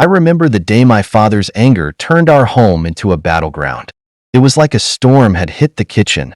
I remember the day my father's anger turned our home into a battleground. It was like a storm had hit the kitchen.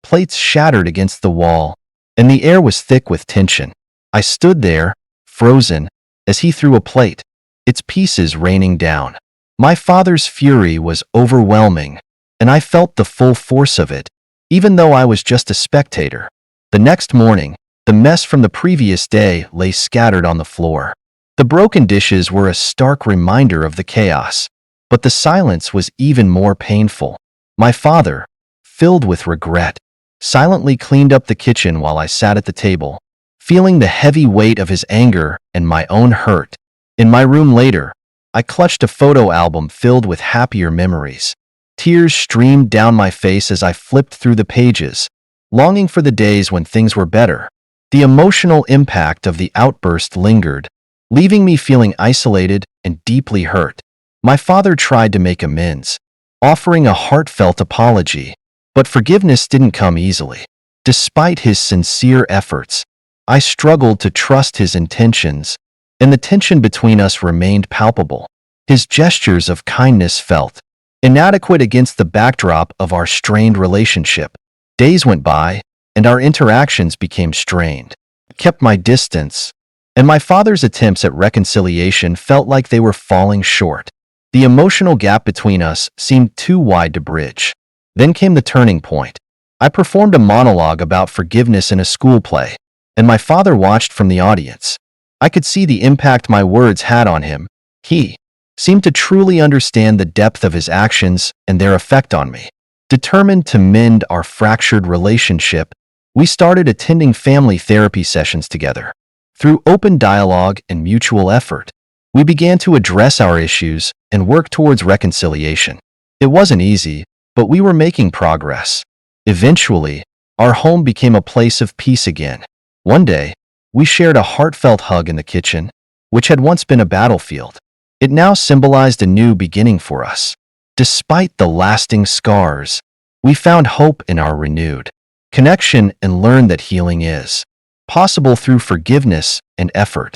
Plates shattered against the wall, and the air was thick with tension. I stood there, frozen, as he threw a plate, its pieces raining down. My father's fury was overwhelming, and I felt the full force of it, even though I was just a spectator. The next morning, the mess from the previous day lay scattered on the floor. The broken dishes were a stark reminder of the chaos, but the silence was even more painful. My father, filled with regret, silently cleaned up the kitchen while I sat at the table, feeling the heavy weight of his anger and my own hurt. In my room later, I clutched a photo album filled with happier memories. Tears streamed down my face as I flipped through the pages, longing for the days when things were better. The emotional impact of the outburst lingered, leaving me feeling isolated and deeply hurt. My father tried to make amends, offering a heartfelt apology, but forgiveness didn't come easily. Despite his sincere efforts, I struggled to trust his intentions, and the tension between us remained palpable. His gestures of kindness felt inadequate against the backdrop of our strained relationship. Days went by, and our interactions became strained. I kept my distance, and my father's attempts at reconciliation felt like they were falling short. The emotional gap between us seemed too wide to bridge. Then came the turning point. I performed a monologue about forgiveness in a school play, and my father watched from the audience. I could see the impact my words had on him. He seemed to truly understand the depth of his actions and their effect on me. Determined to mend our fractured relationship, we started attending family therapy sessions together. Through open dialogue and mutual effort, we began to address our issues and work towards reconciliation. It wasn't easy, but we were making progress. Eventually, our home became a place of peace again. One day, we shared a heartfelt hug in the kitchen, which had once been a battlefield. It now symbolized a new beginning for us. Despite the lasting scars, we found hope in our renewed connection and learned that healing is possible through forgiveness and effort.